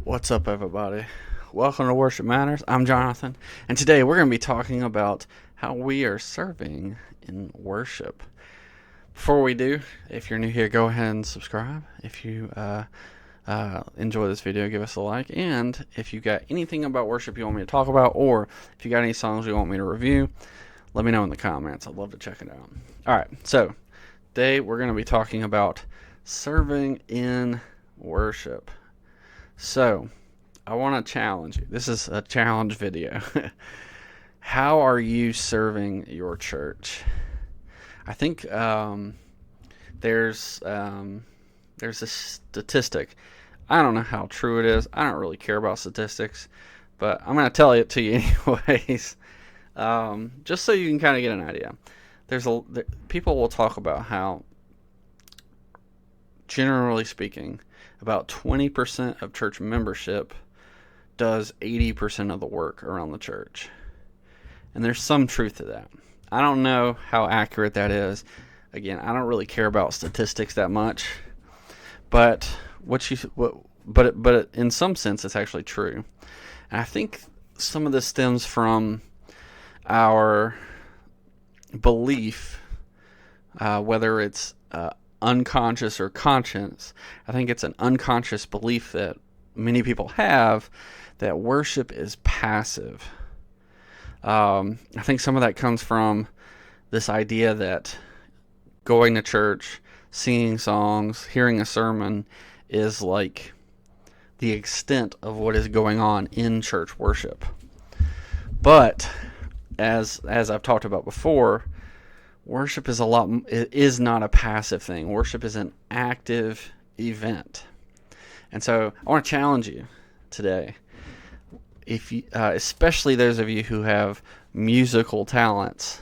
What's up, everybody? Welcome to Worship Matters. I'm Jonathan, and today we're going to be talking about how we are serving in worship. Before we do, if you're new here, go ahead and subscribe. If you enjoy this video, give us a like. And if you got anything about worship you want me to talk about, or if you got any songs you want me to review, let me know in the comments. I'd love to check it out. All right, so today we're going to be talking about serving in worship. So, I want to challenge you. This is a challenge video. How are you serving your church? I think there's a statistic. I don't know how true it is. I don't really care about statistics, but I'm going to tell it to you anyways, just so you can kind of get an idea. People will talk about how, generally speaking, about 20% of church membership does 80% of the work around the church. And there's some truth to that. I don't know how accurate that is. Again, I don't really care about statistics that much. But in some sense it's actually true. And I think some of this stems from our belief, whether it's unconscious or conscious. I think it's an unconscious belief that many people have that worship is passive. I think some of that comes from this idea that going to church, singing songs, hearing a sermon is like the extent of what is going on in church worship. But as I've talked about before, worship is not a passive thing. Worship is an active event. And so I want to challenge you today, if you, especially those of you who have musical talents,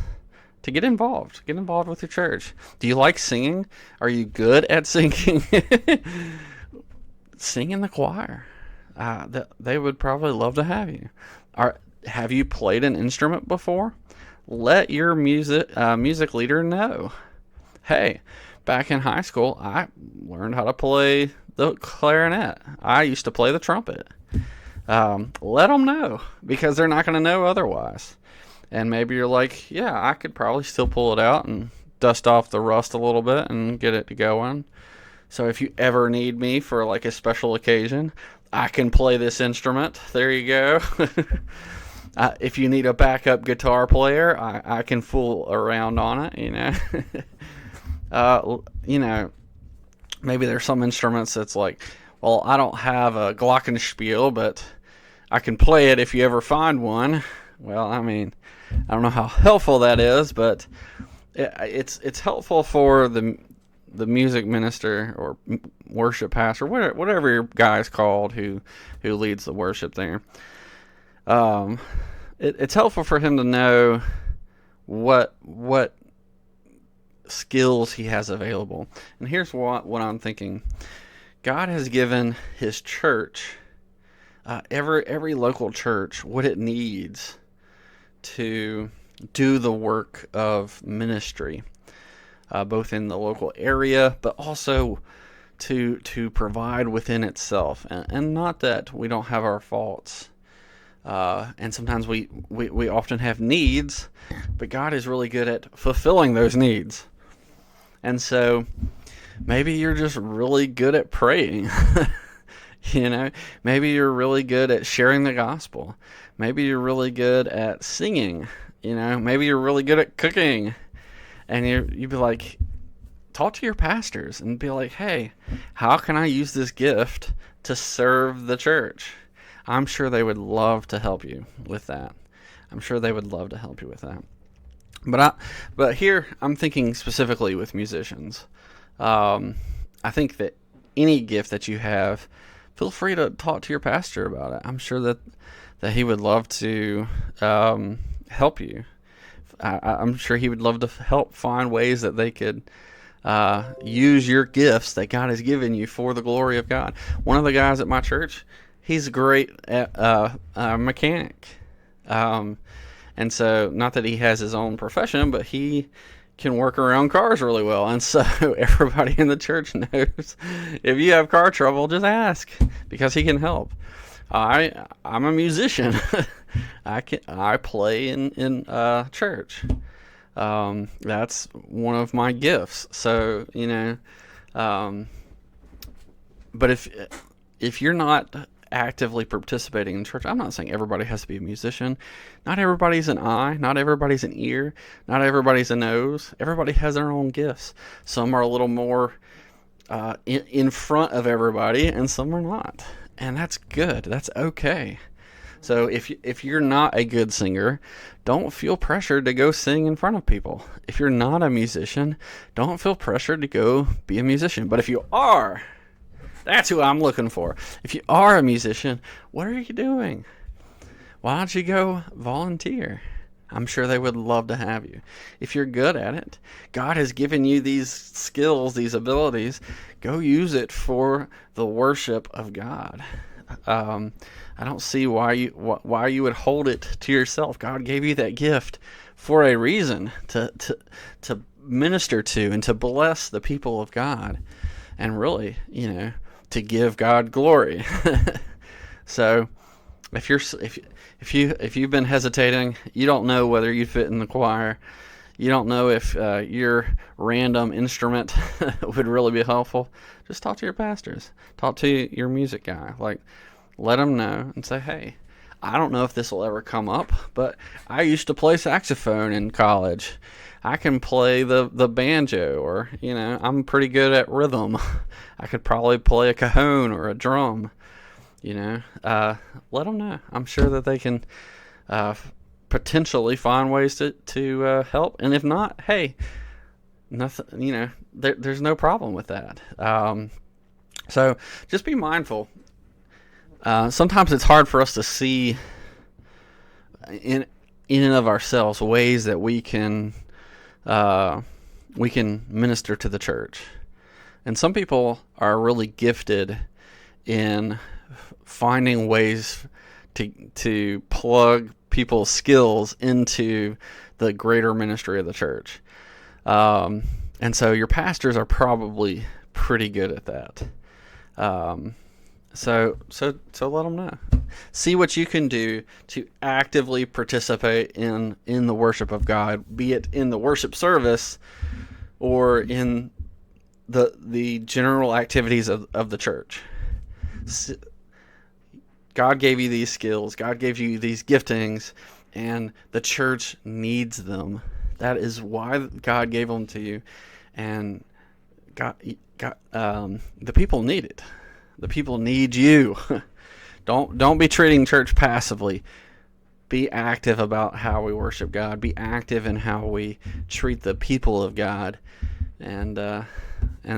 to get involved. Get involved with your church. Do you like singing? Are you good at singing? Sing in the choir. They would probably love to have you. Have you played an instrument before? Let your music leader know. Hey, back in high school, I learned how to play the clarinet. I used to play the trumpet. Let them know, because they're not going to know otherwise. And maybe you're like, yeah, I could probably still pull it out and dust off the rust a little bit and get it going. So if you ever need me for like a special occasion, I can play this instrument. There you go. If you need a backup guitar player, I can fool around on it, maybe there's some instruments that's like, well, I don't have a glockenspiel, but I can play it if you ever find one. Well, I mean, I don't know how helpful that is, but it's helpful for the music minister or worship pastor, whatever your guy's called who leads the worship there. It's helpful for him to know what skills he has available. And here's what I'm thinking. God has given his church, every local church, what it needs to do the work of ministry, both in the local area, but also to provide within itself. And not that we don't have our faults. And sometimes we often have needs, but God is really good at fulfilling those needs. And so maybe you're just really good at praying. Maybe you're really good at sharing the gospel. Maybe you're really good at singing. Maybe you're really good at cooking. And you'd be like, talk to your pastors and be like, hey, how can I use this gift to serve the church? I'm sure they would love to help you with that. But here I'm thinking specifically with musicians. I think that any gift that you have, feel free to talk to your pastor about it. I'm sure that he would love to help you. I'm sure he would love to help find ways that they could use your gifts that God has given you for the glory of God. One of the guys at my church, he's great at mechanic. And so, not that he has his own profession, but he can work around cars really well, and so everybody in the church knows if you have car trouble, just ask because he can help. I'm a musician. I play in church. That's one of my gifts. So but if you're not actively participating in church, I'm not saying everybody has to be a musician. Not everybody's an eye. Not everybody's an ear. Not everybody's a nose. Everybody has their own gifts. Some are a little more in front of everybody, and some are not. And that's good. That's okay. So if you're not a good singer, don't feel pressured to go sing in front of people. If you're not a musician, don't feel pressured to go be a musician. But if you are, that's who I'm looking for. If you are a musician, what are you doing? Why don't you go volunteer? I'm sure they would love to have you. If you're good at it, God has given you these skills, these abilities. Go use it for the worship of God. I don't see why you would hold it to yourself. God gave you that gift for a reason, to minister to and to bless the people of God, and really, to give God glory. So, if you've been hesitating, you don't know whether you fit in the choir, you don't know if your random instrument would really be helpful, just talk to your pastors, talk to your music guy, let them know and say, hey, I don't know if this will ever come up, but I used to play saxophone in college. I can play the banjo, or I'm pretty good at rhythm. I could probably play a cajon or a drum. Let them know. I'm sure that they can potentially find ways to help. And if not, hey, nothing. There's no problem with that. So just be mindful. Sometimes it's hard for us to see in and of ourselves ways that we can minister to the church. And some people are really gifted in finding ways to plug people's skills into the greater ministry of the church. And so your pastors are probably pretty good at that. So let them know. See what you can do to actively participate in the worship of God, be it in the worship service or in the general activities of the church. God gave you these skills. God gave you these giftings, and the church needs them. That is why God gave them to you, and the people need it. The people need you. Don't be treating church passively. Be active about how we worship God. Be active in how we treat the people of God. And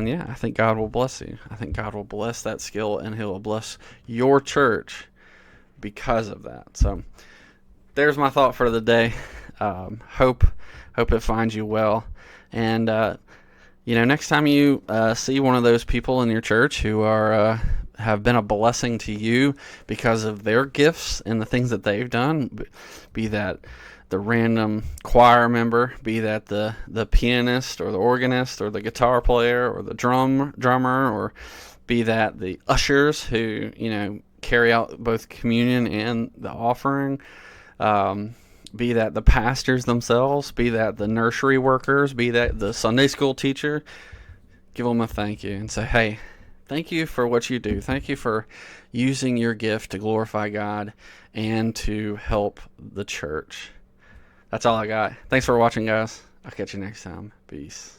yeah, I think God will bless you. I think God will bless that skill, and He'll bless your church because of that. So there's my thought for the day. Hope it finds you well. And next time you see one of those people in your church who are have been a blessing to you because of their gifts and the things that they've done, be that the random choir member, be that the pianist or the organist or the guitar player or the drummer, or be that the ushers who carry out both communion and the offering, be that the pastors themselves, be that the nursery workers, be that the Sunday school teacher. Give them a thank you and say, hey, thank you for what you do. Thank you for using your gift to glorify God and to help the church. That's all I got. Thanks for watching, guys. I'll catch you next time. Peace.